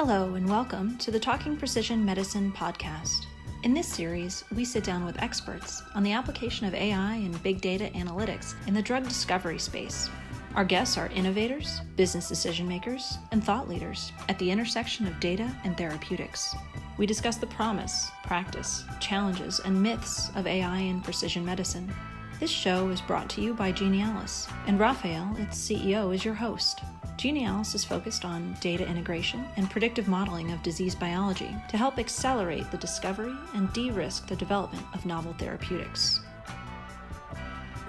Hello and welcome to the Talking Precision Medicine podcast. In this series, we sit down with experts on the application of AI and big data analytics in the drug discovery space. Our guests are innovators, business decision makers, and thought leaders at the intersection of data and therapeutics. We discuss the promise, practice, challenges, and myths of AI in precision medicine. This show is brought to you by Genialis, and Raphael, its CEO, is your host. Genialis is focused on data integration and predictive modeling of disease biology to help accelerate the discovery and de-risk the development of novel therapeutics.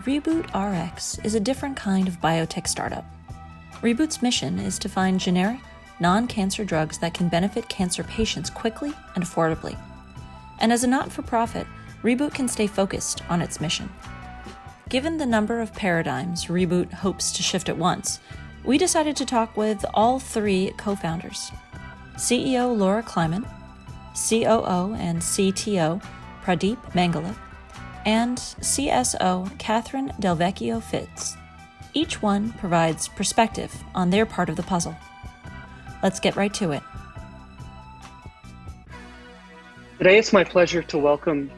Reboot Rx is a different kind of biotech startup. Reboot's mission is to find generic, non-cancer drugs that can benefit cancer patients quickly and affordably. And as a not-for-profit, Reboot can stay focused on its mission. Given the number of paradigms Reboot hopes to shift at once, we decided to talk with all three co-founders, CEO Laura Kleiman, COO and CTO Pradeep Mangalath, and CSO Catherine Del Vecchio Fitz. Each one provides perspective on their part of the puzzle. Let's get right to it. Today it's my pleasure to welcome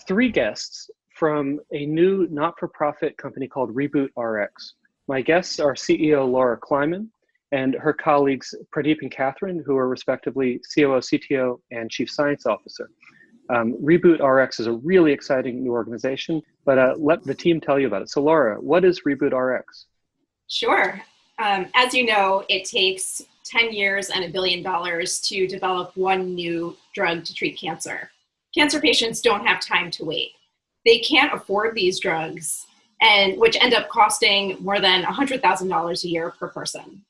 three guests from a new not-for-profit company called Reboot Rx. My guests are CEO Laura Kleiman and her colleagues Pradeep and Catherine, who are respectively COO, CTO, and Chief Science Officer. Reboot Rx is a really exciting new organization, but let the team tell you about it. So Laura, what is Reboot Rx? Sure. As you know, it takes 10 years and $1 billion to develop one new drug to treat cancer. Cancer patients don't have time to wait. They can't afford these drugs, and which end up costing more than $100,000 a year per person.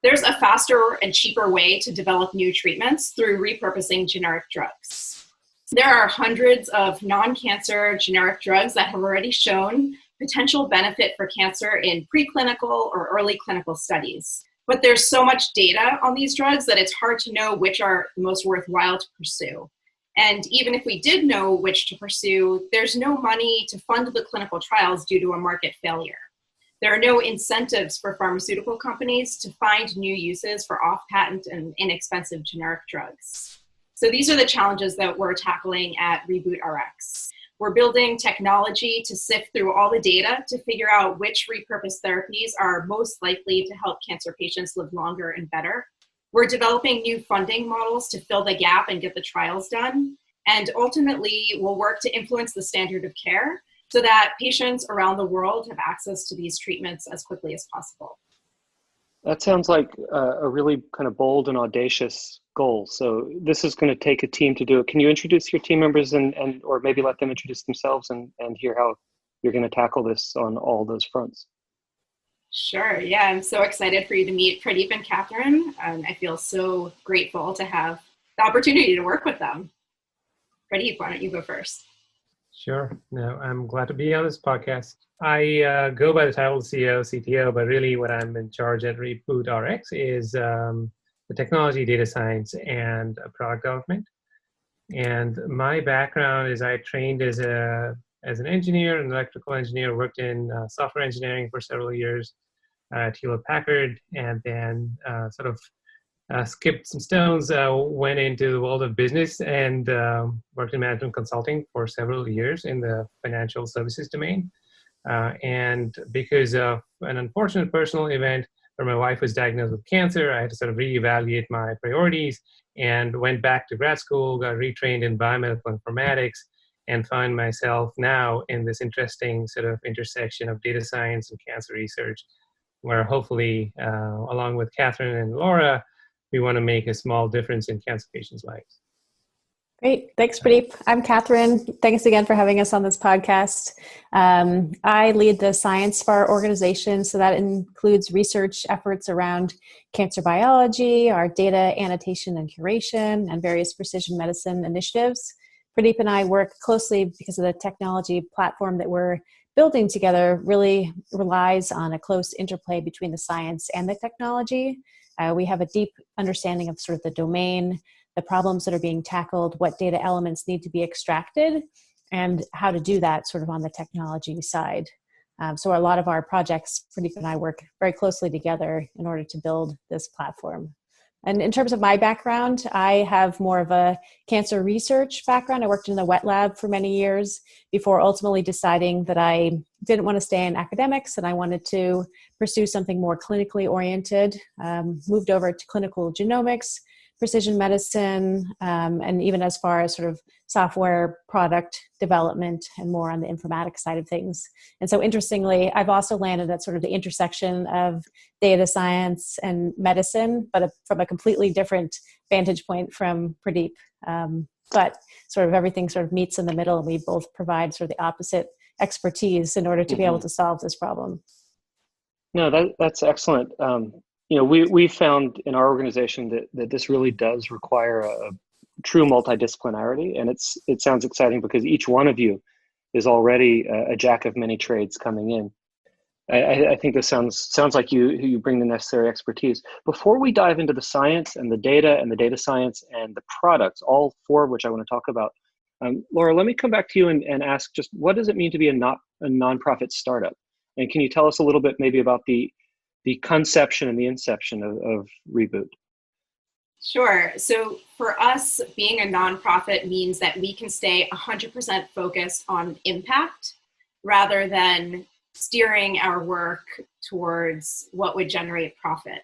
There's a faster and cheaper way to develop new treatments through repurposing generic drugs. There are hundreds of non-cancer generic drugs that have already shown potential benefit for cancer in preclinical or early clinical studies. But there's so much data on these drugs that it's hard to know which are most worthwhile to pursue. And even if we did know which to pursue, there's no money to fund the clinical trials due to a market failure. There are no incentives for pharmaceutical companies to find new uses for off-patent and inexpensive generic drugs. So these are the challenges that we're tackling at Reboot Rx. We're building technology to sift through all the data to figure out which repurposed therapies are most likely to help cancer patients live longer and better. We're developing new funding models to fill the gap and get the trials done. And ultimately, we'll work to influence the standard of care so that patients around the world have access to these treatments as quickly as possible. That sounds like a really kind of bold and audacious goal. So this is going to take a team to do it. Can you introduce your team members and or maybe let them introduce themselves and hear how you're going to tackle this on all those fronts? Sure. Yeah, I'm so excited for you to meet Pradeep and Catherine. I feel so grateful to have the opportunity to work with them. Pradeep, why don't you go first? Sure. No, I'm glad to be on this podcast. I go by the title CEO, CTO, but really what I'm in charge at Reboot Rx is the technology, data science, and product development. And my background is I trained as an engineer, an electrical engineer, worked in software engineering for several years at Hewlett-Packard, and then skipped some stones, went into the world of business and worked in management consulting for several years in the financial services domain. And because of an unfortunate personal event where my wife was diagnosed with cancer, I had to sort of reevaluate my priorities and went back to grad school, got retrained in biomedical informatics, and find myself now in this interesting sort of intersection of data science and cancer research, where hopefully, along with Catherine and Laura, we want to make a small difference in cancer patients' lives. Great. Thanks, Pradeep. I'm Catherine. Thanks again for having us on this podcast. I lead the science for our organization, so that includes research efforts around cancer biology, our data annotation and curation, and various precision medicine initiatives. Pradeep and I work closely because of the technology platform that we're building together really relies on a close interplay between the science and the technology. We have a deep understanding of sort of the domain, the problems that are being tackled, what data elements need to be extracted, and how to do that sort of on the technology side. So a lot of our projects, Pradeep and I work very closely together in order to build this platform. And in terms of my background, I have more of a cancer research background. I worked in the wet lab for many years before ultimately deciding that I didn't want to stay in academics and I wanted to pursue something more clinically oriented. Moved over to clinical genomics, precision medicine, and even as far as sort of software product development and more on the informatics side of things. And so interestingly, I've also landed at sort of the intersection of data science and medicine, but from a completely different vantage point from Pradeep. But sort of everything sort of meets in the middle, and we both provide sort of the opposite expertise in order to be able to solve this problem. No, that's excellent. We found in our organization that this really does require a true multidisciplinarity, and it sounds exciting because each one of you is already a jack of many trades coming in. I think this sounds like you bring the necessary expertise. Before we dive into the science and the data science and the products, all four of which I want to talk about, Laura, let me come back to you and ask just what does it mean to be a nonprofit startup? And can you tell us a little bit maybe about the conception and the inception of Reboot? Sure. So for us, being a nonprofit means that we can stay 100% focused on impact rather than steering our work towards what would generate profit.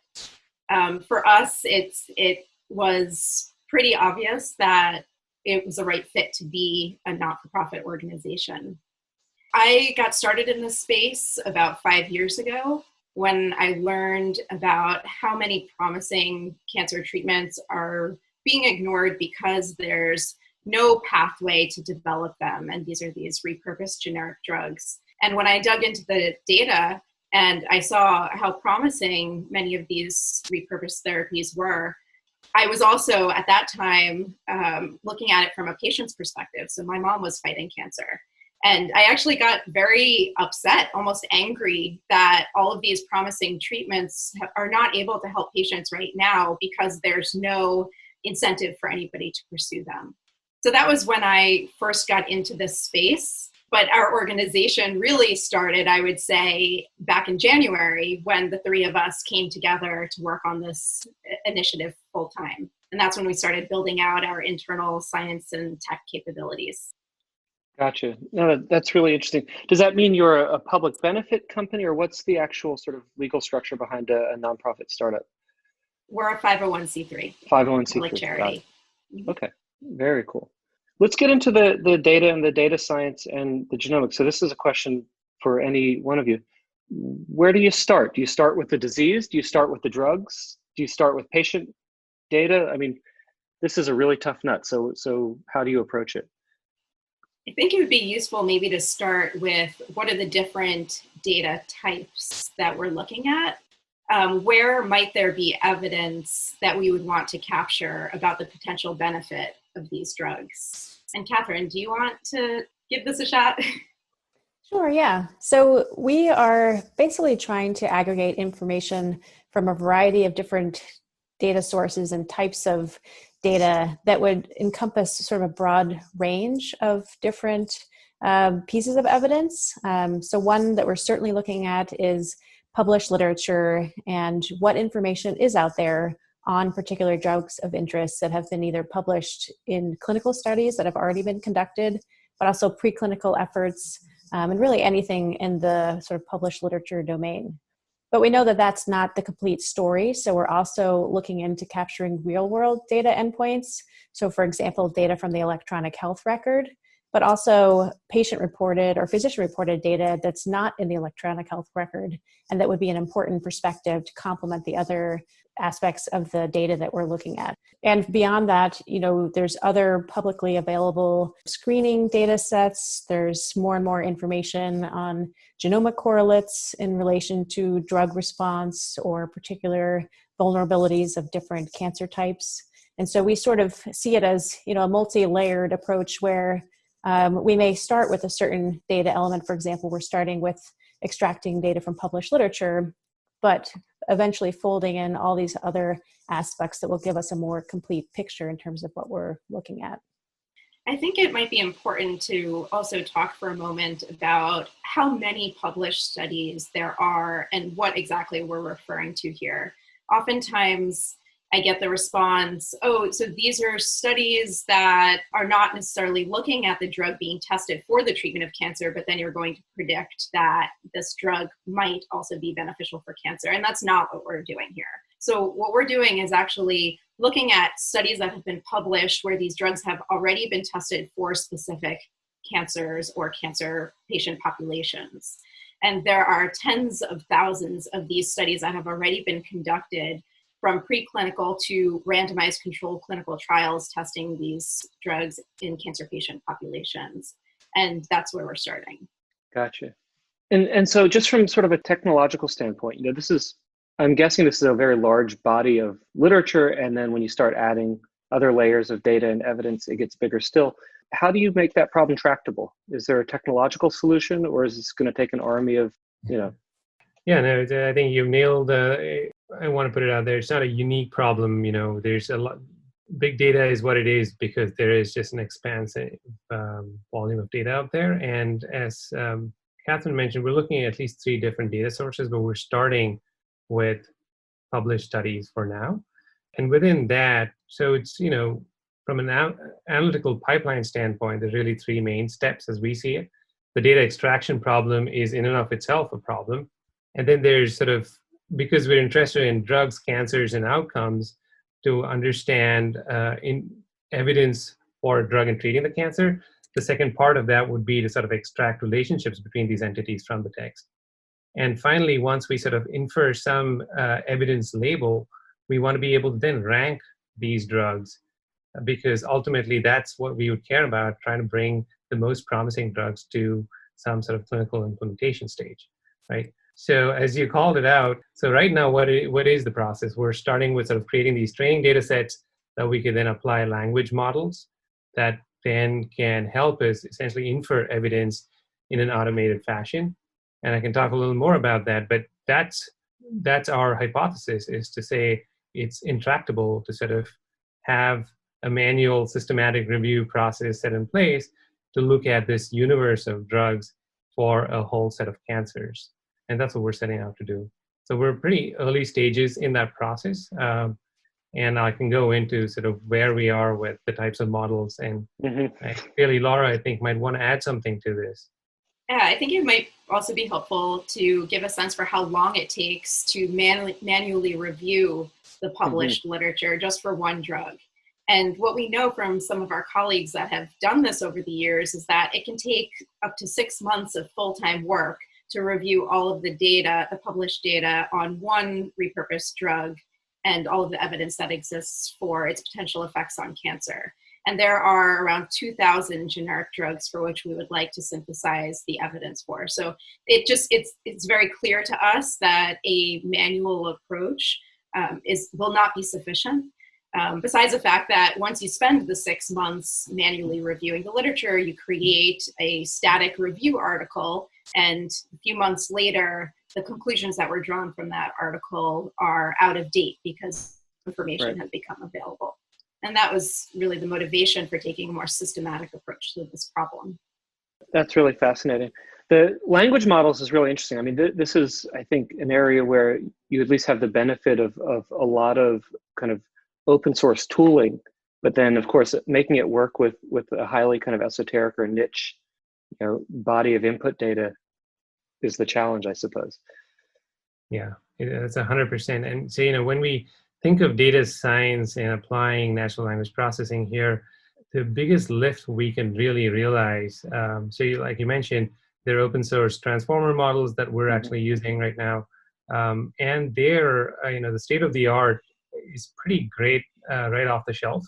For us, it was pretty obvious that it was the right fit to be a not-for-profit organization. I got started in this space about 5 years ago when I learned about how many promising cancer treatments are being ignored because there's no pathway to develop them. And these are these repurposed generic drugs. And when I dug into the data and I saw how promising many of these repurposed therapies were, I was also at that time looking at it from a patient's perspective. So my mom was fighting cancer. And I actually got very upset, almost angry, that all of these promising treatments are not able to help patients right now because there's no incentive for anybody to pursue them. So that was when I first got into this space. But our organization really started, I would say, back in January when the three of us came together to work on this initiative full time. And that's when we started building out our internal science and tech capabilities. Gotcha. No, that's really interesting. Does that mean you're a public benefit company, or what's the actual sort of legal structure behind a nonprofit startup? We're a 501c3. 501c3. Public charity. Okay, very cool. Let's get into the data and the data science and the genomics. So this is a question for any one of you. Where do you start? Do you start with the disease? Do you start with the drugs? Do you start with patient data? I mean, this is a really tough nut. So how do you approach it? I think it would be useful maybe to start with what are the different data types that we're looking at? Where might there be evidence that we would want to capture about the potential benefit of these drugs? And Catherine, do you want to give this a shot? Sure, yeah. So we are basically trying to aggregate information from a variety of different data sources and types of data that would encompass sort of a broad range of different pieces of evidence. So one that we're certainly looking at is published literature and what information is out there on particular drugs of interest that have been either published in clinical studies that have already been conducted, but also preclinical efforts, and really anything in the sort of published literature domain. But we know that that's not the complete story. So we're also looking into capturing real world data endpoints. So for example, data from the electronic health record, but also patient reported or physician reported data that's not in the electronic health record. And that would be an important perspective to complement the other aspects of the data that we're looking at. And beyond that, there's other publicly available screening data sets. There's more and more information on genomic correlates in relation to drug response or particular vulnerabilities of different cancer types. And so we sort of see it as, a multi-layered approach where we may start with a certain data element. For example, we're starting with extracting data from published literature, but eventually folding in all these other aspects that will give us a more complete picture in terms of what we're looking at. I think it might be important to also talk for a moment about how many published studies there are and what exactly we're referring to here. Oftentimes, I get the response, oh, so these are studies that are not necessarily looking at the drug being tested for the treatment of cancer, but then you're going to predict that this drug might also be beneficial for cancer. And that's not what we're doing here. So what we're doing is actually looking at studies that have been published where these drugs have already been tested for specific cancers or cancer patient populations. And there are tens of thousands of these studies that have already been conducted, from preclinical to randomized controlled clinical trials testing these drugs in cancer patient populations. And that's where we're starting. Gotcha. And so just from sort of a technological standpoint, I'm guessing this is a very large body of literature. And then when you start adding other layers of data and evidence, it gets bigger still. How do you make that problem tractable? Is there a technological solution, or is this going to take an army of, Yeah, no, I think you've nailed I want to put it out there. It's not a unique problem. There's a lot. Big data is what it is because there is just an expansive volume of data out there. And as Catherine mentioned, we're looking at least 3 different data sources, but we're starting with published studies for now. And within that, so it's, from an analytical pipeline standpoint, there's really 3 main steps as we see it. The data extraction problem is in and of itself a problem. And then there's sort of, because we're interested in drugs, cancers, and outcomes, to understand in evidence for a drug in treating the cancer, the second part of that would be to sort of extract relationships between these entities from the text. And finally, once we sort of infer some evidence label, we want to be able to then rank these drugs, because ultimately that's what we would care about, trying to bring the most promising drugs to some sort of clinical implementation stage, right? So as you called it out, so right now, what is the process? We're starting with sort of creating these training data sets that we can then apply language models that then can help us essentially infer evidence in an automated fashion. And I can talk a little more about that, but that's our hypothesis, is to say it's intractable to sort of have a manual systematic review process set in place to look at this universe of drugs for a whole set of cancers. And that's what we're setting out to do. So we're pretty early stages in that process. And I can go into sort of where we are with the types of models. And really, Laura, I think, might want to add something to this. Yeah, I think it might also be helpful to give a sense for how long it takes to manually review the published literature just for one drug. And what we know from some of our colleagues that have done this over the years is that it can take up to 6 months of full-time work to review all of the data, the published data on one repurposed drug and all of the evidence that exists for its potential effects on cancer. And there are around 2,000 generic drugs for which we would like to synthesize the evidence for. So it's very clear to us that a manual approach will not be sufficient. Besides the fact that once you spend the 6 months manually reviewing the literature, you create a static review article, and a few months later, the conclusions that were drawn from that article are out of date because information has become available. And that was really the motivation for taking a more systematic approach to this problem. That's really fascinating. The language models is really interesting. I mean, this is, I think, an area where you at least have the benefit of a lot of kind of open source tooling, but then of course making it work with a highly kind of esoteric or niche, body of input data is the challenge, I suppose. Yeah, it's 100%. And so, when we think of data science and applying natural language processing here, the biggest lift we can really realize, like you mentioned, there are open source transformer models that we're actually using right now. And they're, the state of the art is pretty great right off the shelf.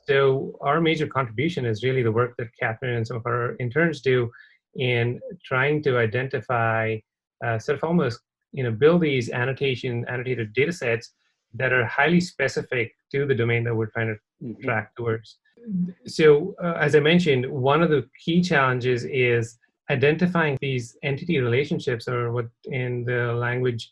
So our major contribution is really the work that Catherine and some of our interns do in trying to identify, sort of almost, build these annotated data sets that are highly specific to the domain that we're trying to track towards. So as I mentioned, one of the key challenges is identifying these entity relationships, or what in the language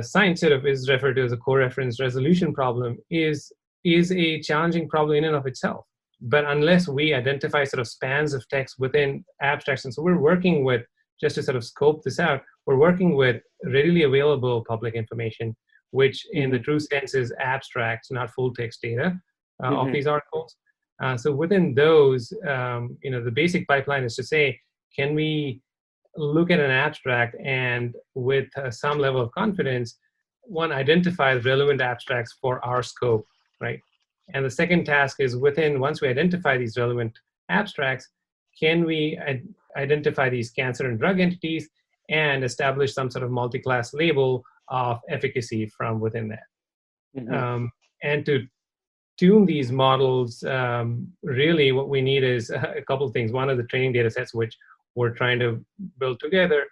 science sort of is referred to as a co-reference resolution problem, is a challenging problem in and of itself. But unless we identify sort of spans of text within abstracts, and so we're working with, just to sort of scope this out, we're working with readily available public information. which in the true sense is abstracts, not full text data of these articles. So within those, the basic pipeline is to say, can we look at an abstract and with some level of confidence, one, identifies relevant abstracts for our scope, right? And the second task is once we identify these relevant abstracts, can we identify these cancer and drug entities and establish some sort of multi-class label of efficacy from within that? And to tune these models, really what we need is a couple of things. One are the training data sets, which we're trying to build together.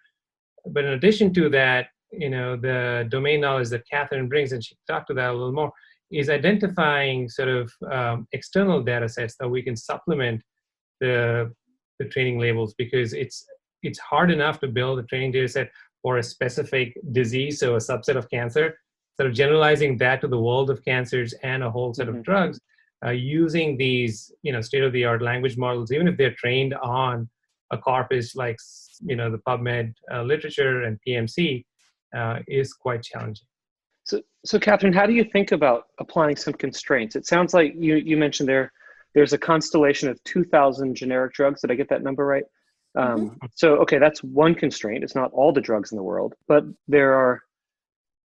But in addition to that, the domain knowledge that Catherine brings, and she talked to that a little more, is identifying sort of external data sets that we can supplement the training labels, because it's hard enough to build a training data set for a specific disease, so a subset of cancer, sort of generalizing that to the world of cancers and a whole set of drugs, using these state-of-the-art language models, even if they're trained on a corpus like the PubMed literature and PMC, is quite challenging. So Catherine, how do you think about applying some constraints? It sounds like you mentioned there's a constellation of 2,000 generic drugs. Did I get that number right? So, okay, that's one constraint. It's not all the drugs in the world, but there are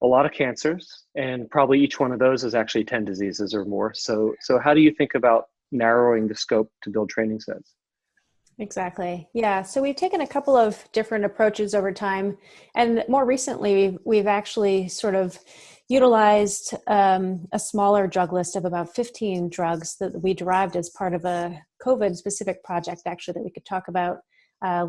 a lot of cancers, and probably each one of those is actually 10 diseases or more. So how do you think about narrowing the scope to build training sets? Exactly. Yeah. So we've taken a couple of different approaches over time. And more recently, we've actually sort of utilized a smaller drug list of about 15 drugs that we derived as part of a COVID-specific project, actually, that we could talk about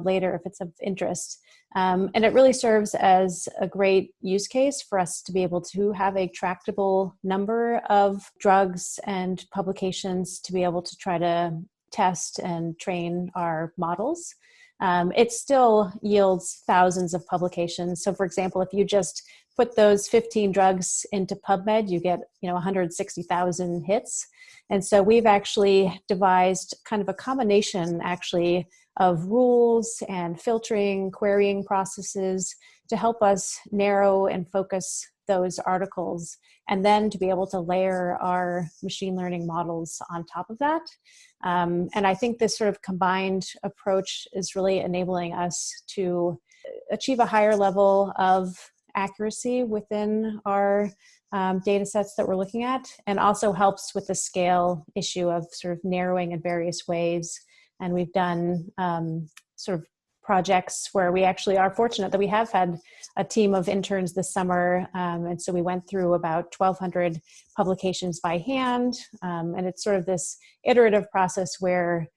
later if it's of interest. And it really serves as a great use case for us to be able to have a tractable number of drugs and publications to be able to try to test and train our models. It still yields thousands of publications. So for example, if you just put those 15 drugs into PubMed, you get 160,000 hits. And so we've actually devised kind of a combination actually of rules and filtering, querying processes to help us narrow and focus those articles, and then to be able to layer our machine learning models on top of that. And I think this sort of combined approach is really enabling us to achieve a higher level of accuracy within our data sets that we're looking at, and also helps with the scale issue of sort of narrowing in various ways. And we've done sort of projects where we actually are fortunate that we have had a team of interns this summer. And so we went through about 1,200 publications by hand. And it's sort of this iterative process where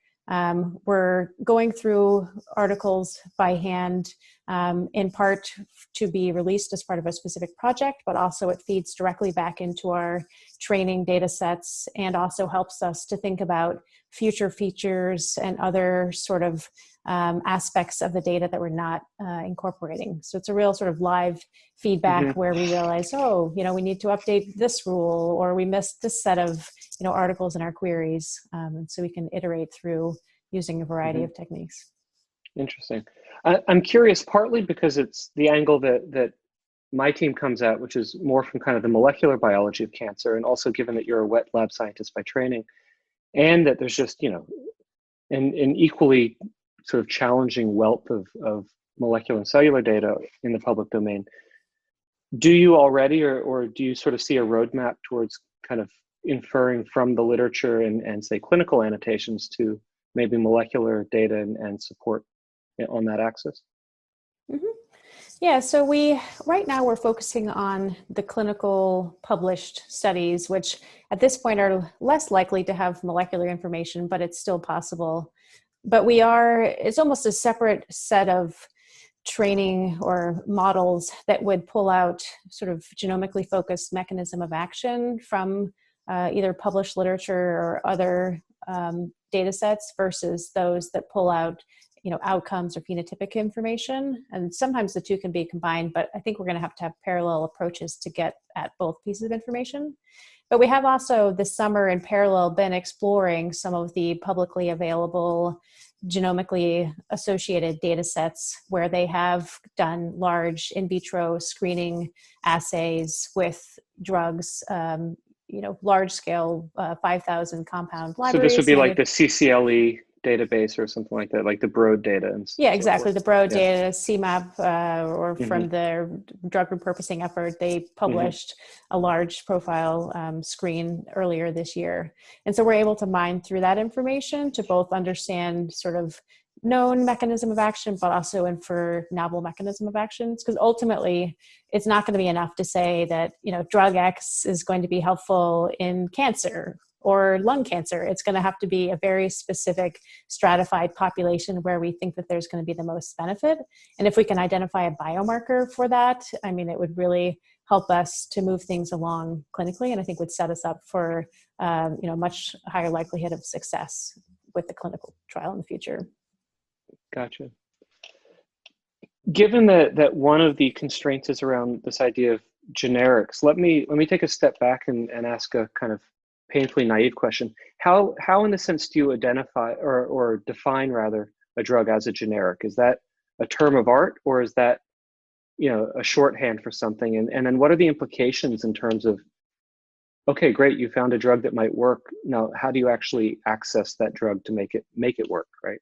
we're going through articles by hand, in part to be released as part of a specific project, but also it feeds directly back into our training data sets and also helps us to think about future features and other sort of aspects of the data that we're not incorporating. So it's a real sort of live feedback where we realize, we need to update this rule, or we missed this set of articles in our queries. And so we can iterate through using a variety of techniques. Interesting. I'm curious, partly because it's the angle that my team comes at, which is more from kind of the molecular biology of cancer, and also given that you're a wet lab scientist by training, and that there's just, an equally sort of challenging wealth of molecular and cellular data in the public domain. Do you already, or do you sort of see a roadmap towards kind of inferring from the literature and say clinical annotations to maybe molecular data and support on that axis? Yeah, so right now we're focusing on the clinical published studies, which at this point are less likely to have molecular information, but it's still possible. But it's almost a separate set of training or models that would pull out sort of genomically focused mechanism of action from either published literature or other data sets versus those that pull out outcomes or phenotypic information. And sometimes the two can be combined, but I think we're going to have parallel approaches to get at both pieces of information. But we have also this summer in parallel been exploring some of the publicly available genomically associated data sets where they have done large in vitro screening assays with drugs, large scale 5,000 compound libraries. So this would be like the CCLE database or something like that, like the Broad data. And yeah, exactly. The Broad yeah. data, CMAP, or from their drug repurposing effort, they published a large profile screen earlier this year. And so we're able to mine through that information to both understand sort of known mechanism of action, but also infer novel mechanism of actions. Because ultimately, it's not going to be enough to say that, drug X is going to be helpful in cancer or lung cancer. It's going to have to be a very specific stratified population where we think that there's going to be the most benefit. And if we can identify a biomarker for that, it would really help us to move things along clinically, and I think would set us up for much higher likelihood of success with the clinical trial in the future. Gotcha. Given that one of the constraints is around this idea of generics, let me take a step back and ask a kind of painfully naive question. How in the sense do you identify or define rather a drug as a generic? Is that a term of art, or is that a shorthand for something? And then what are the implications in terms of, okay, great, you found a drug that might work. Now, how do you actually access that drug to make it work, right?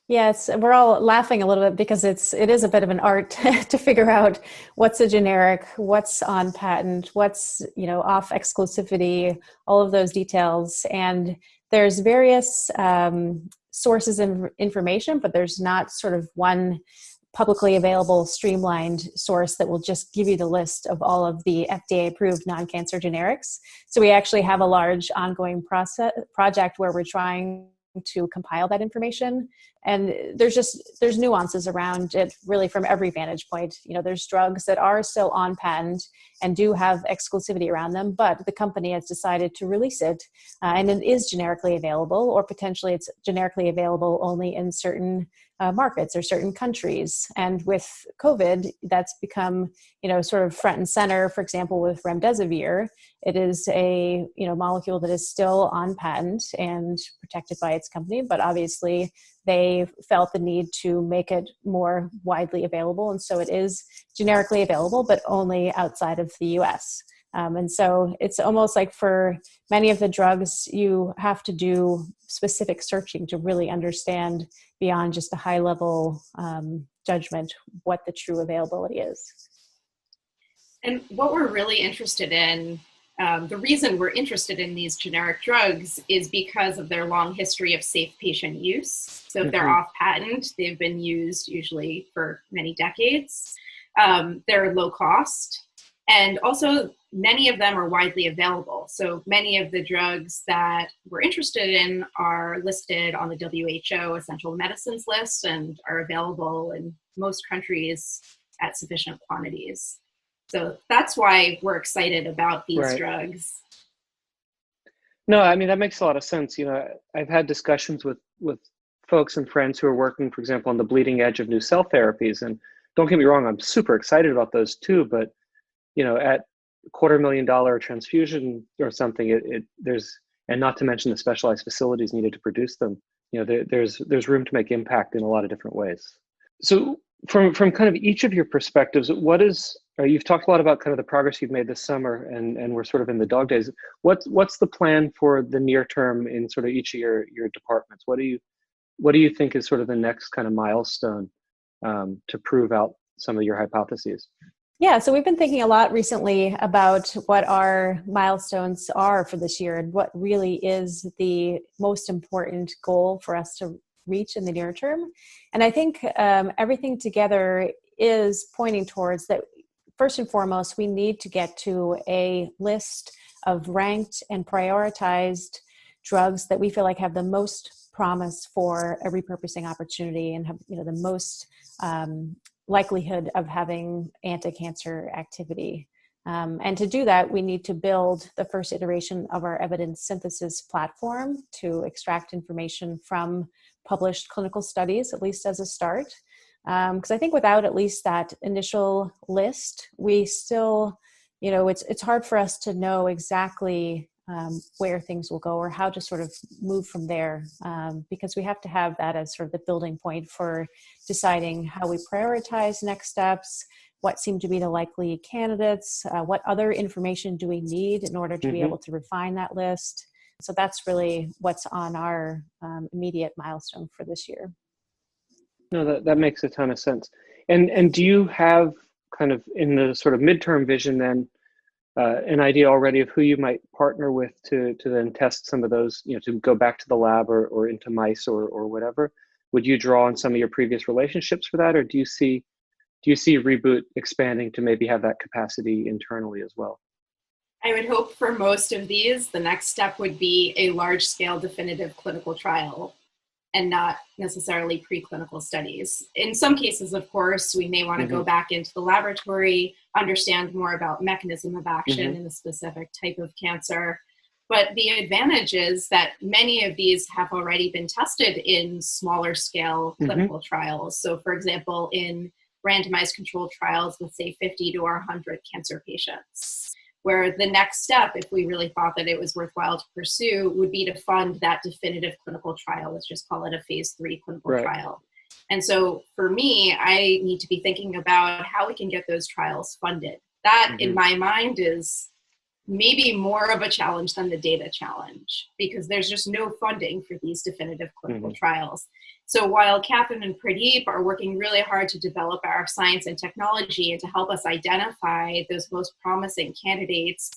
Yes, we're all laughing a little bit because it is a bit of an art to figure out what's a generic, what's on patent, what's off exclusivity, all of those details. And there's various sources of information, but there's not sort of one publicly available streamlined source that will just give you the list of all of the FDA approved non-cancer generics. So we actually have a large ongoing project where we're trying to compile that information. And there's nuances around it really from every vantage point. There's drugs that are still on patent and do have exclusivity around them, but the company has decided to release it and it is generically available, or potentially it's generically available only in certain markets or certain countries. And with COVID, that's become, sort of front and center. For example, with remdesivir, it is a, molecule that is still on patent and protected by its company, but obviously they felt the need to make it more widely available. And so it is generically available, but only outside of the US. And so it's almost like for many of the drugs, you have to do specific searching to really understand beyond just a high level judgment what the true availability is. And what we're really interested in, the reason we're interested in these generic drugs is because of their long history of safe patient use. So if they're off patent, they've been used usually for many decades. They're low cost. And also, many of them are widely available. So many of the drugs that we're interested in are listed on the WHO essential medicines list and are available in most countries at sufficient quantities. So that's why we're excited about these drugs. No, that makes a lot of sense. I've had discussions with folks and friends who are working, for example, on the bleeding edge of new cell therapies. And don't get me wrong, I'm super excited about those too, but at $250,000 transfusion or something, there's, and not to mention the specialized facilities needed to produce them, there's room to make impact in a lot of different ways. So from kind of each of your perspectives, you've talked a lot about kind of the progress you've made this summer, and we're sort of in the dog days. What's the plan for the near term in sort of each of your departments? What do you think is sort of the next kind of milestone to prove out some of your hypotheses? Yeah, so we've been thinking a lot recently about what our milestones are for this year and what really is the most important goal for us to reach in the near term. And I think everything together is pointing towards that. First and foremost, we need to get to a list of ranked and prioritized drugs that we feel like have the most promise for a repurposing opportunity and have the most likelihood of having anti-cancer activity. And to do that, we need to build the first iteration of our evidence synthesis platform to extract information from published clinical studies, at least as a start. Because I think without at least that initial list, we still, it's hard for us to know exactly where things will go or how to sort of move from there, because we have to have that as sort of the building point for deciding how we prioritize next steps, what seem to be the likely candidates, what other information do we need in order to be able to refine that list. So that's really what's on our immediate milestone for this year. No, that makes a ton of sense. And do you have kind of in the sort of midterm vision then an idea already of who you might partner with to then test some of those, to go back to the lab or into mice or whatever? Would you draw on some of your previous relationships for that, or do you see Reboot expanding to maybe have that capacity internally as well? I would hope for most of these, the next step would be a large-scale definitive clinical trial and not necessarily preclinical studies. In some cases, of course, we may want to go back into the laboratory, understand more about mechanism of action in a specific type of cancer. But the advantage is that many of these have already been tested in smaller scale clinical trials. So for example, in randomized controlled trials with say 50 to 100 cancer patients, where the next step, if we really thought that it was worthwhile to pursue, would be to fund that definitive clinical trial. Let's just call it a phase 3 clinical trial. And so for me, I need to be thinking about how we can get those trials funded. That, in my mind, is maybe more of a challenge than the data challenge, because there's just no funding for these definitive clinical trials. So while Catherine and Pradeep are working really hard to develop our science and technology and to help us identify those most promising candidates,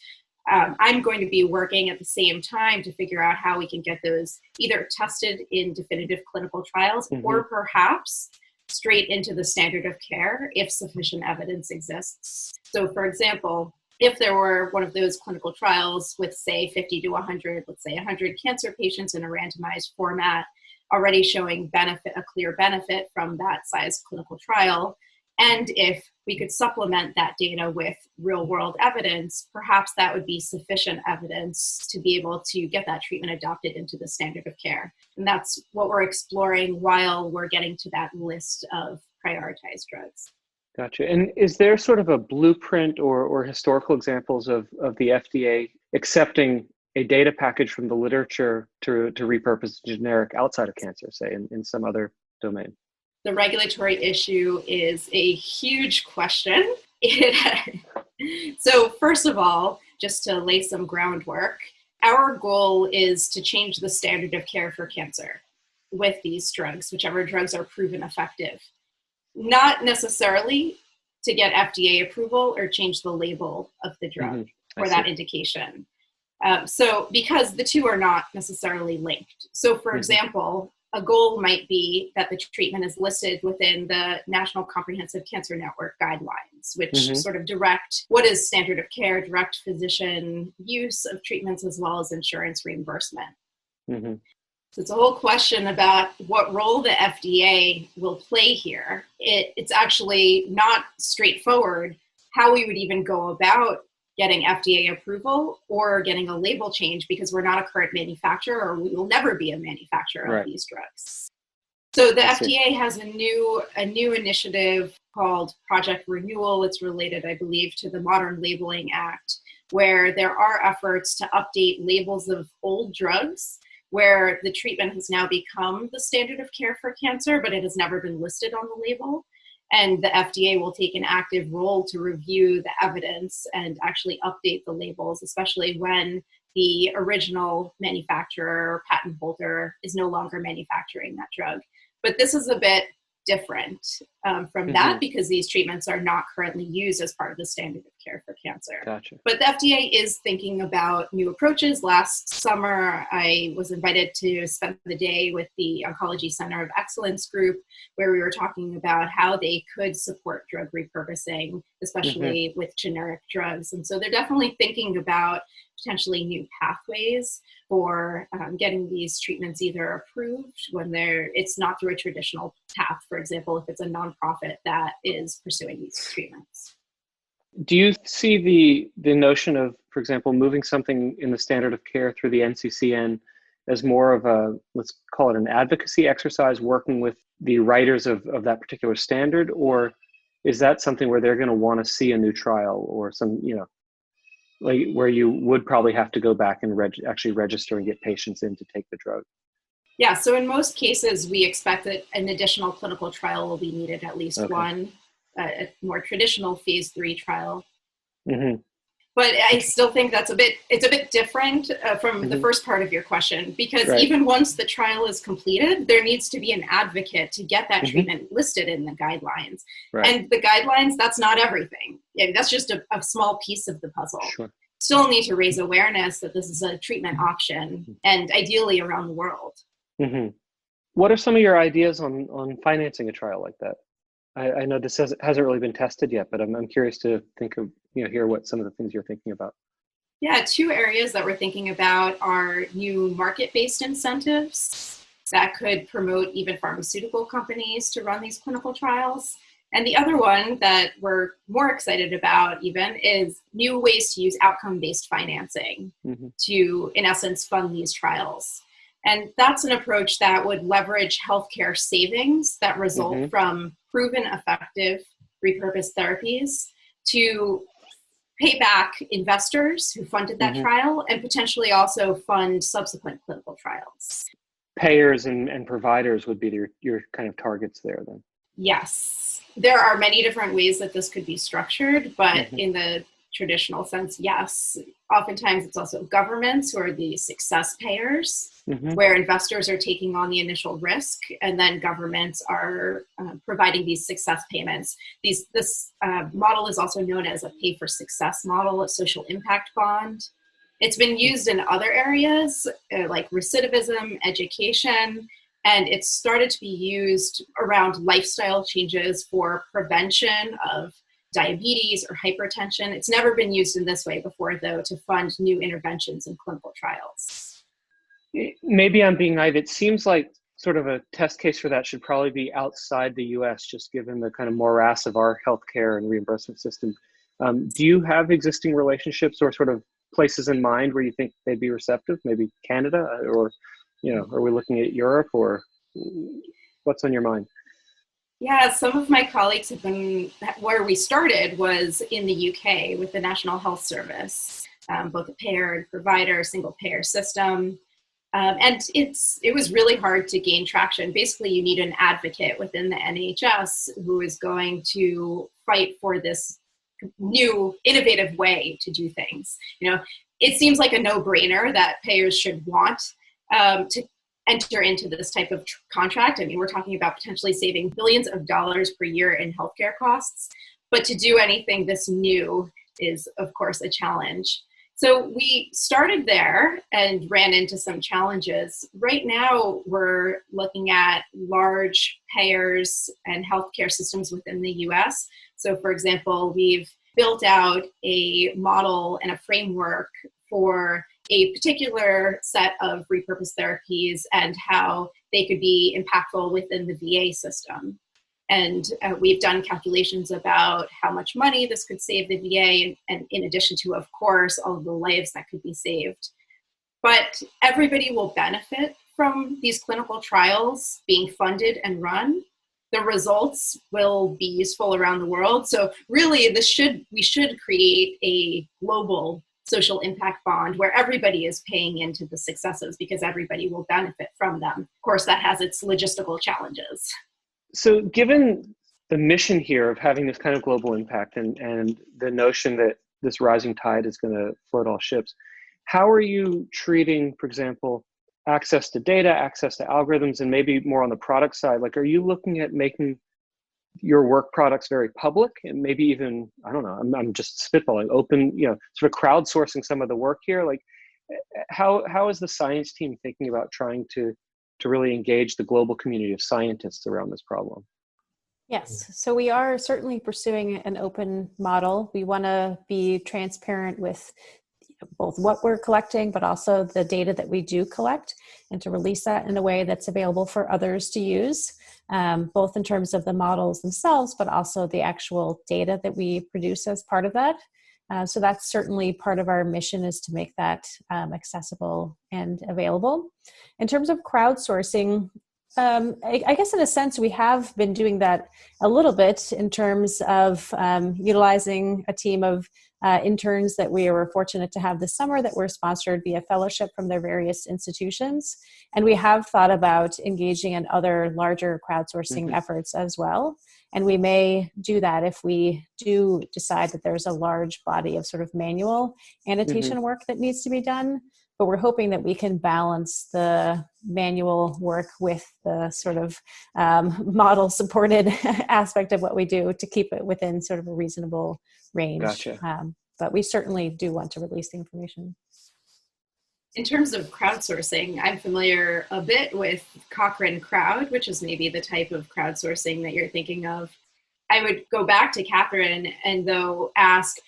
I'm going to be working at the same time to figure out how we can get those either tested in definitive clinical trials or perhaps straight into the standard of care if sufficient evidence exists. So for example, if there were one of those clinical trials with say 50 to 100, let's say 100 cancer patients in a randomized format, already showing a clear benefit from that size clinical trial, and if we could supplement that data with real world evidence, perhaps that would be sufficient evidence to be able to get that treatment adopted into the standard of care. And that's what we're exploring while we're getting to that list of prioritized drugs. Gotcha. And is there sort of a blueprint or historical examples of the FDA accepting a data package from the literature to repurpose generic outside of cancer, say in some other domain? The regulatory issue is a huge question. So first of all, just to lay some groundwork, our goal is to change the standard of care for cancer with these drugs, whichever drugs are proven effective. Not necessarily to get FDA approval or change the label of the drug for that indication. So because the two are not necessarily linked. So for example, a goal might be that the treatment is listed within the National Comprehensive Cancer Network guidelines, which sort of direct what is standard of care, direct physician use of treatments, as well as insurance reimbursement. So it's a whole question about what role the FDA will play here. It's actually not straightforward how we would even go about getting FDA approval or getting a label change, because we're not a current manufacturer, or we will never be a manufacturer of these drugs. So the FDA has a new initiative called Project Renewal. It's related, I believe, to the Modern Labeling Act, where there are efforts to update labels of old drugs where the treatment has now become the standard of care for cancer, but it has never been listed on the label. And the FDA will take an active role to review the evidence and actually update the labels, especially when the original manufacturer or patent holder is no longer manufacturing that drug. But this is a bit different from that, because these treatments are not currently used as part of the standard of care for cancer. Gotcha. But the FDA is thinking about new approaches. Last summer, I was invited to spend the day with the Oncology Center of Excellence group, where we were talking about how they could support drug repurposing, especially with generic drugs. And so they're definitely thinking about potentially new pathways for getting these treatments either approved when it's not through a traditional path. For example, if it's a nonprofit that is pursuing these treatments. Do you see the notion of, for example, moving something in the standard of care through the NCCN as more of a, let's call it an advocacy exercise, working with the writers of that particular standard? Or is that something where they're going to want to see a new trial or some, like where you would probably have to go back and actually register and get patients in to take the drug? Yeah, so in most cases, we expect that an additional clinical trial will be needed, at least one, a more traditional phase 3 trial. Mm-hmm. But I still think it's a bit different from the first part of your question, because even once the trial is completed, there needs to be an advocate to get that treatment listed in the guidelines. And the guidelines, that's not everything. That's just a small piece of the puzzle. Still need to raise awareness that this is a treatment option, and ideally around the world. What are some of your ideas on financing a trial like that? I know this hasn't really been tested yet, but I'm curious to think of, hear what some of the things you're thinking about. Yeah, 2 areas that we're thinking about are new market-based incentives that could promote even pharmaceutical companies to run these clinical trials. And the other one that we're more excited about even is new ways to use outcome-based financing to, in essence, fund these trials. And that's an approach that would leverage healthcare savings that result from proven effective repurposed therapies to pay back investors who funded that trial and potentially also fund subsequent clinical trials. Payers and providers would be your kind of targets there then? Yes. There are many different ways that this could be structured, but in the traditional sense, yes. Oftentimes it's also governments who are the success payers, where investors are taking on the initial risk, and then governments are providing these success payments. This model is also known as a pay-for-success model, a social impact bond. It's been used in other areas like recidivism, education, and it's started to be used around lifestyle changes for prevention of diabetes or hypertension. It's never been used in this way before, though, to fund new interventions in clinical trials. Maybe I'm being naive. It seems like sort of a test case for that should probably be outside the US, just given the kind of morass of our healthcare and reimbursement system. Do you have existing relationships or sort of places in mind where you think they'd be receptive? Maybe Canada, or, are we looking at Europe, or what's on your mind? Yeah, some of my colleagues have been, where we started was in the UK with the National Health Service, both a payer and provider, single payer system. And it was really hard to gain traction. Basically, you need an advocate within the NHS who is going to fight for this new, innovative way to do things. It seems like a no-brainer that payers should want to enter into this type of contract. I mean, we're talking about potentially saving billions of dollars per year in healthcare costs, but to do anything this new is, of course, a challenge. So we started there and ran into some challenges. Right now, we're looking at large payers and healthcare systems within the US. So for example, we've built out a model and a framework for a particular set of repurposed therapies and how they could be impactful within the VA system. And we've done calculations about how much money this could save the VA, and in addition to, of course, all of the lives that could be saved. But everybody will benefit from these clinical trials being funded and run. The results will be useful around the world. So really, we should create a global social impact bond where everybody is paying into the successes because everybody will benefit from them. Of course, that has its logistical challenges. So given the mission here of having this kind of global impact and the notion that this rising tide is going to float all ships, how are you treating, for example, access to data, access to algorithms, and maybe more on the product side? Like, are you looking at making your work products very public and maybe even, I don't know, I'm just spitballing, open, sort of crowdsourcing some of the work here? Like, how is the science team thinking about trying to really engage the global community of scientists around this problem? Yes, so we are certainly pursuing an open model. We want to be transparent with both what we're collecting, but also the data that we do collect, and to release that in a way that's available for others to use, both in terms of the models themselves, but also the actual data that we produce as part of that. So that's certainly part of our mission, is to make that accessible and available. In terms of crowdsourcing, I guess in a sense we have been doing that a little bit in terms of utilizing a team of interns that we were fortunate to have this summer that were sponsored via fellowship from their various institutions. And we have thought about engaging in other larger crowdsourcing efforts as well. And we may do that if we do decide that there's a large body of sort of manual annotation work that needs to be done. But we're hoping that we can balance the manual work with the sort of model supported aspect of what we do to keep it within sort of a reasonable range. Gotcha. But we certainly do want to release the information. In terms of crowdsourcing, I'm familiar a bit with Cochrane Crowd, which is maybe the type of crowdsourcing that you're thinking of. I would go back to Catherine and though ask,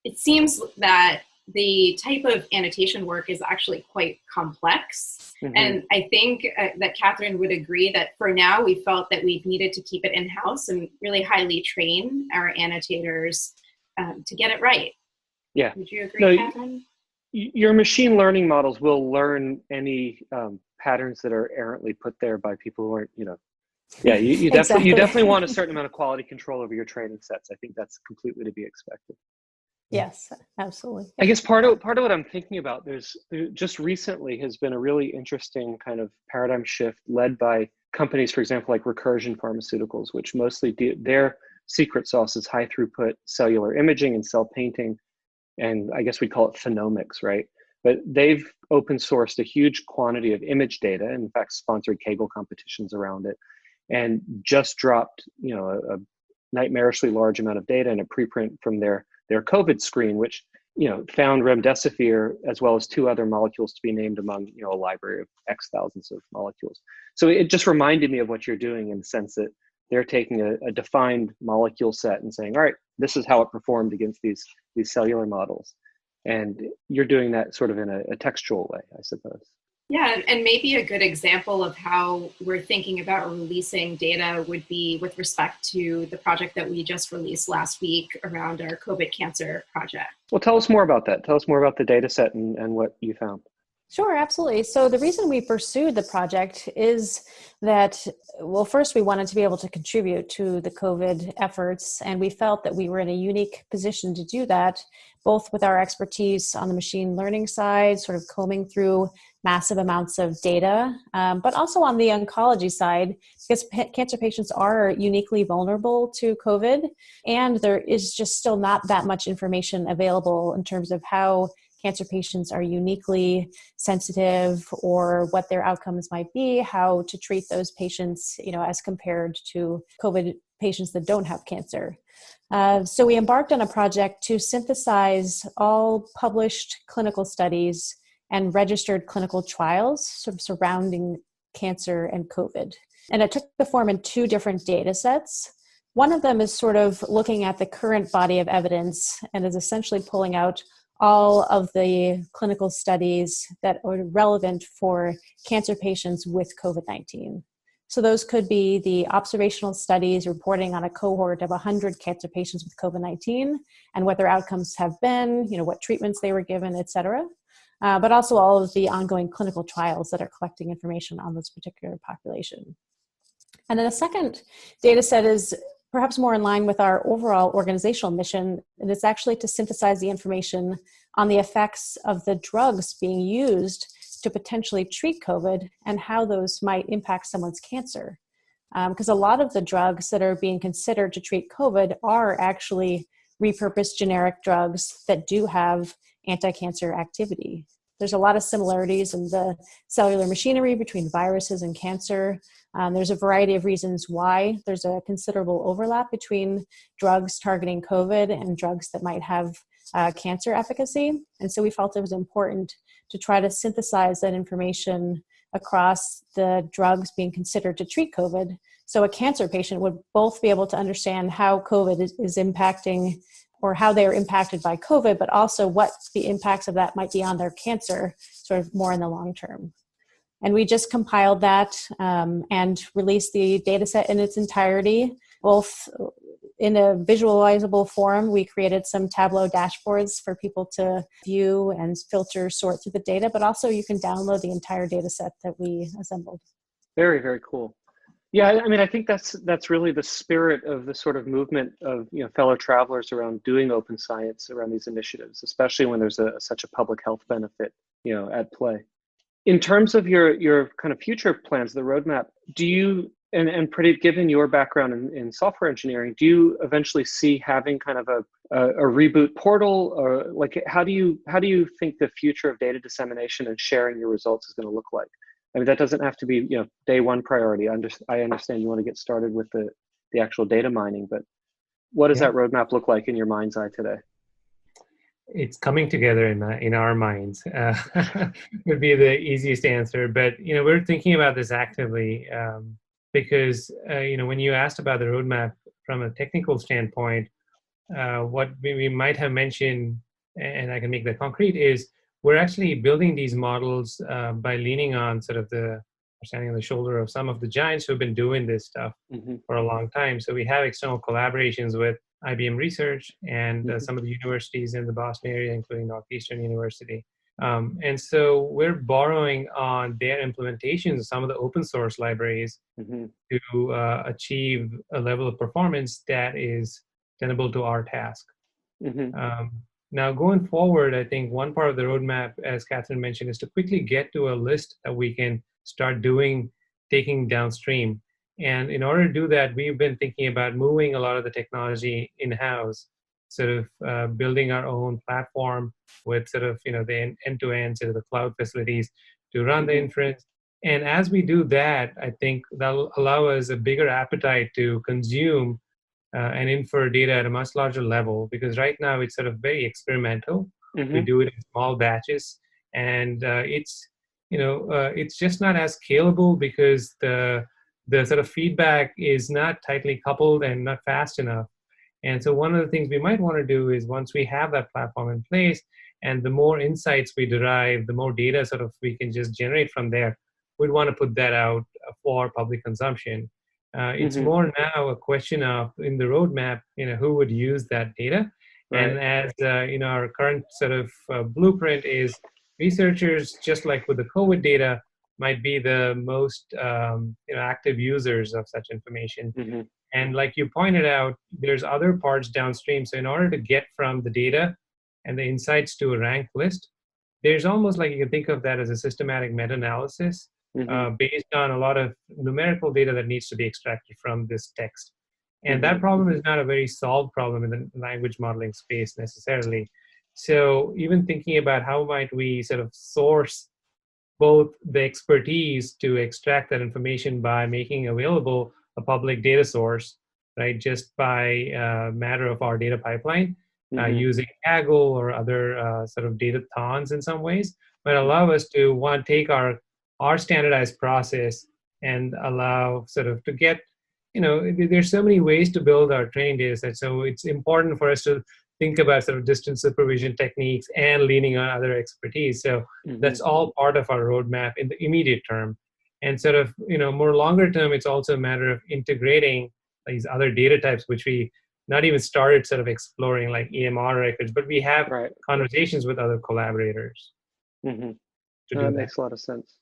it seems that the type of annotation work is actually quite complex. And I think that Catherine would agree that for now we felt that we needed to keep it in-house and really highly train our annotators to get it right. Yeah. Would you agree, Catherine? Your machine learning models will learn any patterns that are errantly put there by people who aren't, you definitely want a certain amount of quality control over your training sets. I think that's completely to be expected. Yes, absolutely. I guess part of what I'm thinking about, there just recently has been a really interesting kind of paradigm shift led by companies, for example, like Recursion Pharmaceuticals, which mostly their secret sauce is high throughput cellular imaging and cell painting. And I guess we call it phenomics, right? But they've open sourced a huge quantity of image data, in fact, sponsored Kaggle competitions around it, and just dropped, a nightmarishly large amount of data in a preprint from their COVID screen, which, found remdesivir as well as 2 other molecules to be named among, a library of X thousands of molecules. So it just reminded me of what you're doing in the sense that they're taking a defined molecule set and saying, all right, this is how it performed against these cellular models. And you're doing that sort of in a textual way, I suppose. Yeah, and maybe a good example of how we're thinking about releasing data would be with respect to the project that we just released last week around our COVID cancer project. Well, tell us more about that. Tell us more about the data set and what you found. Sure, absolutely. So the reason we pursued the project is that, well, first we wanted to be able to contribute to the COVID efforts, and we felt that we were in a unique position to do that, both with our expertise on the machine learning side, sort of combing through massive amounts of data, but also on the oncology side, because cancer patients are uniquely vulnerable to COVID, and there is just still not that much information available in terms of how cancer patients are uniquely sensitive or what their outcomes might be, how to treat those patients, as compared to COVID patients that don't have cancer. So we embarked on a project to synthesize all published clinical studies and registered clinical trials sort of surrounding cancer and COVID. And it took the form in 2 different data sets. One of them is sort of looking at the current body of evidence and is essentially pulling out all of the clinical studies that are relevant for cancer patients with COVID-19. So those could be the observational studies reporting on a cohort of 100 cancer patients with COVID-19 and what their outcomes have been, what treatments they were given, et cetera. But also all of the ongoing clinical trials that are collecting information on this particular population. And then the second data set is perhaps more in line with our overall organizational mission, and it's actually to synthesize the information on the effects of the drugs being used to potentially treat COVID and how those might impact someone's cancer. Because a lot of the drugs that are being considered to treat COVID are actually repurposed generic drugs that do have anti-cancer activity. There's a lot of similarities in the cellular machinery between viruses and cancer. There's a variety of reasons why there's a considerable overlap between drugs targeting COVID and drugs that might have cancer efficacy. And so we felt it was important to try to synthesize that information across the drugs being considered to treat COVID. So a cancer patient would both be able to understand how COVID is impacting or how they are impacted by COVID, but also what the impacts of that might be on their cancer, sort of more in the long term. And we just compiled that and released the data set in its entirety, both in a visualizable form, we created some Tableau dashboards for people to view and filter, sort through the data, but also you can download the entire data set that we assembled. Very, very cool. Yeah, I mean, I think that's really the spirit of the sort of movement of fellow travelers around doing open science around these initiatives, especially when there's such a public health benefit at play. In terms of your kind of future plans, the roadmap, do you and Pradeep, given your background in software engineering, do you eventually see having kind of a reboot portal, or like how do you think the future of data dissemination and sharing your results is going to look like? I mean, that doesn't have to be day one priority. I understand you want to get started with the actual data mining, but what does that roadmap look like in your mind's eye today? It's coming together in our minds would be the easiest answer. But we're thinking about this actively because when you asked about the roadmap from a technical standpoint, what we might have mentioned, and I can make that concrete, is we're actually building these models by leaning on sort of standing on the shoulder of some of the giants who have been doing this stuff for a long time. So we have external collaborations with IBM Research and some of the universities in the Boston area, including Northeastern University. And so we're borrowing on their implementations of some of the open source libraries to achieve a level of performance that is tenable to our task. Now, going forward, I think one part of the roadmap, as Catherine mentioned, is to quickly get to a list that we can start taking downstream. And in order to do that, we've been thinking about moving a lot of the technology in-house, sort of building our own platform with sort of, the end-to-end sort of the cloud facilities to run the inference. And as we do that, I think that'll allow us a bigger appetite to consume and infer data at a much larger level, because right now it's sort of very experimental. We do it in small batches, and it's just not as scalable because the sort of feedback is not tightly coupled and not fast enough. And so one of the things we might want to do is, once we have that platform in place and the more insights we derive, the more data sort of we can just generate from there, we'd want to put that out for public consumption. It's more now a question of, in the roadmap, who would use that data. Right. And as our current sort of blueprint is, researchers, just like with the COVID data, might be the most active users of such information. And like you pointed out, there's other parts downstream. So in order to get from the data and the insights to a ranked list, there's almost like you can think of that as a systematic meta-analysis based on a lot of numerical data that needs to be extracted from this text. And that problem is not a very solved problem in the language modeling space necessarily. So even thinking about how might we sort of source both the expertise to extract that information by making available a public data source, right, just by matter of our data pipeline, using Kaggle or other sort of data thons in some ways, might allow us to take our standardized process and allow sort of to get, there's so many ways to build our training data set. So it's important for us to think about sort of distance supervision techniques and leaning on other expertise. So that's all part of our roadmap in the immediate term. And sort of, more longer term, it's also a matter of integrating these other data types, which we not even started sort of exploring, like EMR records, but we have conversations with other collaborators. That makes a lot of sense.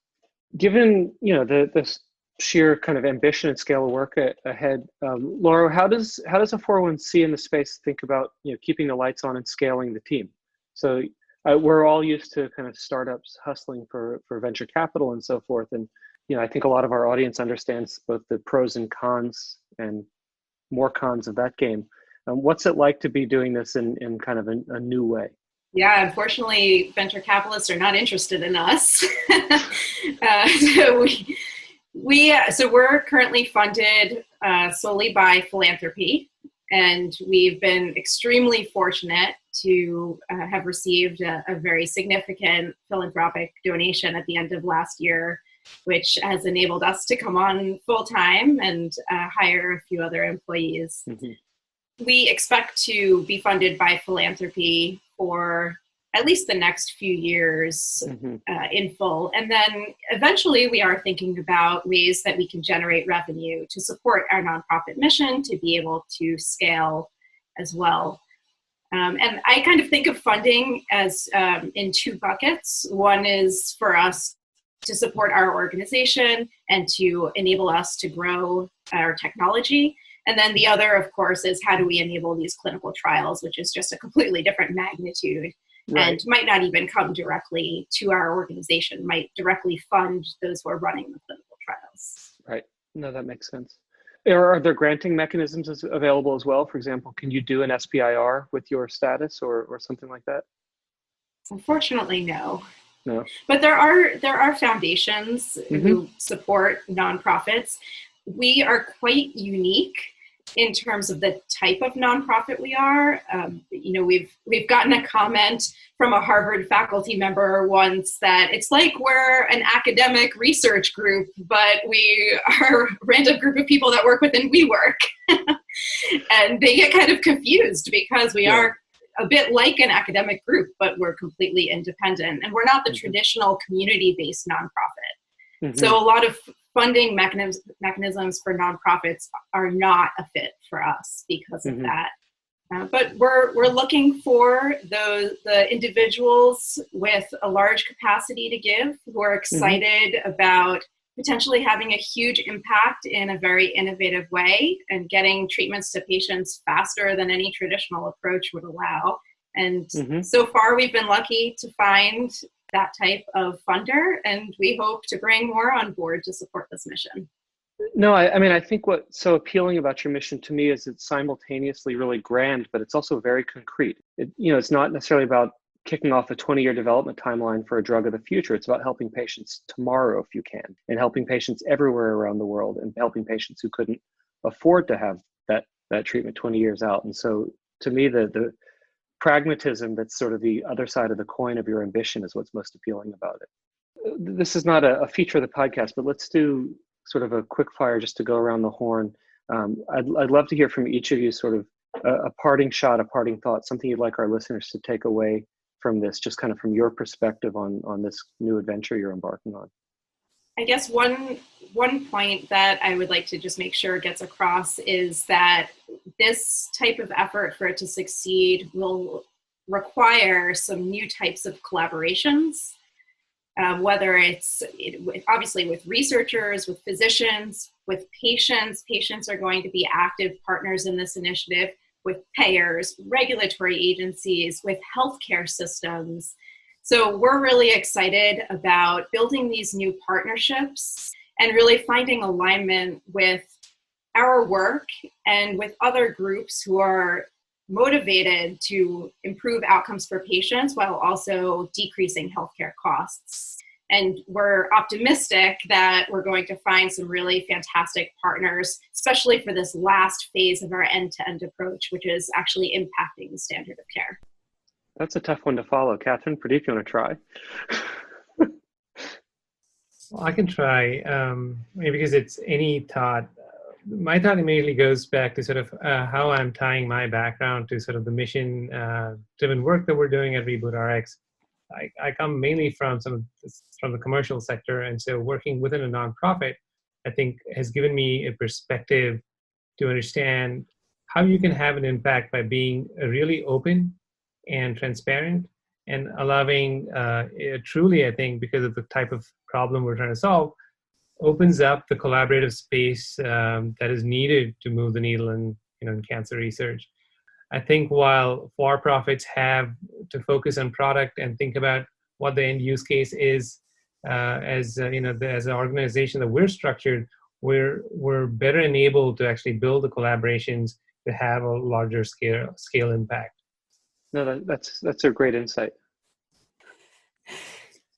Given, the sheer kind of ambition and scale of work ahead, Laura, how does a 401c in the space think about keeping the lights on and scaling the team? So we're all used to kind of startups hustling for venture capital and so forth, and I think a lot of our audience understands both the pros and cons, and more cons of that game. What's it like to be doing this in kind of a new way? Yeah, unfortunately, venture capitalists are not interested in us. So we're currently funded solely by philanthropy, and we've been extremely fortunate to have received a very significant philanthropic donation at the end of last year, which has enabled us to come on full time and hire a few other employees. We expect to be funded by philanthropy for at least the next few years in full. And then eventually we are thinking about ways that we can generate revenue to support our nonprofit mission to be able to scale as well. And I kind of think of funding as in two buckets. One is for us to support our organization and to enable us to grow our technology. And then the other, of course, is how do we enable these clinical trials, which is just a completely different magnitude and might not even come directly to our organization, might directly fund those who are running the clinical trials. Right. No, that makes sense. Are there granting mechanisms available as well? For example, can you do an SPIR with your status or something like that? Unfortunately, no. No. But there are foundations who support nonprofits. We are quite unique in terms of the type of nonprofit we are. We've gotten a comment from a Harvard faculty member once that it's like we're an academic research group, but we are a random group of people that work within WeWork. And they get kind of confused because we are a bit like an academic group, but we're completely independent. And we're not the traditional community-based nonprofit. So a lot of funding mechanisms for nonprofits are not a fit for us because of that. But we're looking for the individuals with a large capacity to give, who are excited about potentially having a huge impact in a very innovative way and getting treatments to patients faster than any traditional approach would allow. And so far we've been lucky to find that type of funder, and we hope to bring more on board to support this mission. No, I mean, I think what's so appealing about your mission to me is it's simultaneously really grand, but it's also very concrete. It's not necessarily about kicking off a 20-year development timeline for a drug of the future. It's about helping patients tomorrow if you can, and helping patients everywhere around the world, and helping patients who couldn't afford to have that treatment 20 years out. And so to me, the pragmatism that's sort of the other side of the coin of your ambition is what's most appealing about it. This is not a feature of the podcast, but let's do sort of a quick fire just to go around the horn. I'd love to hear from each of you sort of a parting shot, a parting thought, something you'd like our listeners to take away from this, just kind of from your perspective on this new adventure you're embarking on. I guess one point that I would like to just make sure gets across is that this type of effort, for it to succeed, will require some new types of collaborations, whether it's obviously with researchers, with physicians, with patients. Patients are going to be active partners in this initiative, with payers, regulatory agencies, with healthcare systems. So we're really excited about building these new partnerships and really finding alignment with our work and with other groups who are motivated to improve outcomes for patients while also decreasing healthcare costs. And we're optimistic that we're going to find some really fantastic partners, especially for this last phase of our end-to-end approach, which is actually impacting the standard of care. That's a tough one to follow. Catherine, Pradeep, you want to try? Well, I can try, maybe because it's any thought. My thought immediately goes back to sort of how I'm tying my background to sort of the mission-driven work that we're doing at Reboot Rx. I come mainly from the commercial sector, and so working within a nonprofit, I think, has given me a perspective to understand how you can have an impact by being really open and transparent and allowing truly, I think, because of the type of problem we're trying to solve, opens up the collaborative space that is needed to move the needle in cancer research. I think while for-profits have to focus on product and think about what the end use case is, as an organization that we're structured, we're better enabled to actually build the collaborations to have a larger scale impact. No, that's a great insight.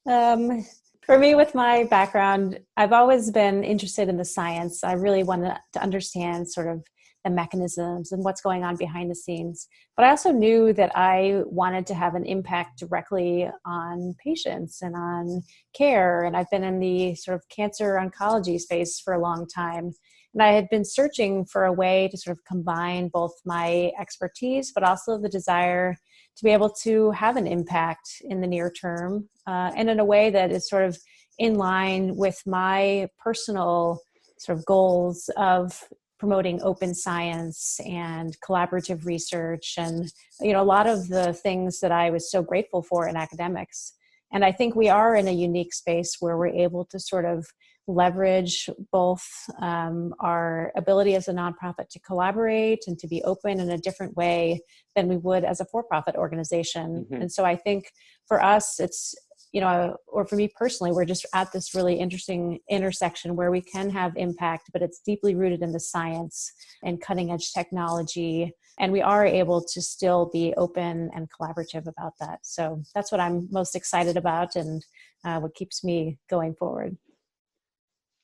For me, with my background, I've always been interested in the science. I really wanted to understand sort of the mechanisms and what's going on behind the scenes. But I also knew that I wanted to have an impact directly on patients and on care. And I've been in the sort of cancer oncology space for a long time. And I had been searching for a way to sort of combine both my expertise, but also the desire to be able to have an impact in the near term, and in a way that is sort of in line with my personal sort of goals of promoting open science and collaborative research and, a lot of the things that I was so grateful for in academics. And I think we are in a unique space where we're able to sort of leverage both our ability as a nonprofit to collaborate and to be open in a different way than we would as a for-profit organization. Mm-hmm. And so I think for us, it's, or for me personally, we're just at this really interesting intersection where we can have impact, but it's deeply rooted in the science and cutting edge technology. And we are able to still be open and collaborative about that. So that's what I'm most excited about and what keeps me going forward.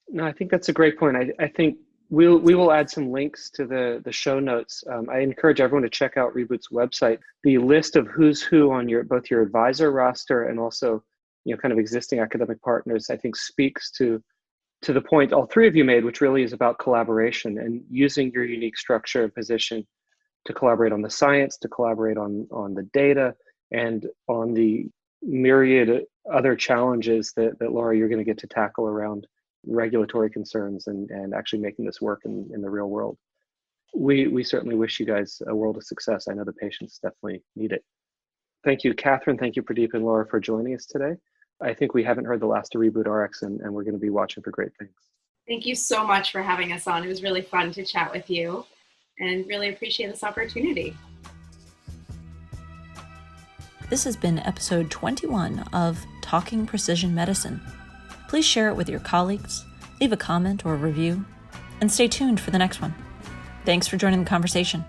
No, I think that's a great point. I think we will add some links to the show notes. I encourage everyone to check out Reboot's website. The list of who's who on both your advisor roster and also kind of existing academic partners, I think speaks to the point all three of you made, which really is about collaboration and using your unique structure and position to collaborate on the science, to collaborate on the data, and on the myriad other challenges that Laura, you're going to get to tackle around regulatory concerns and actually making this work in the real world. We certainly wish you guys a world of success. I know the patients definitely need it. Thank you, Catherine. Thank you, Pradeep and Laura, for joining us today. I think we haven't heard the last of Reboot Rx, and we're going to be watching for great things. Thank you so much for having us on. It was really fun to chat with you and really appreciate this opportunity. This has been episode 21 of Talking Precision Medicine. Please share it with your colleagues, leave a comment or a review, and stay tuned for the next one. Thanks for joining the conversation.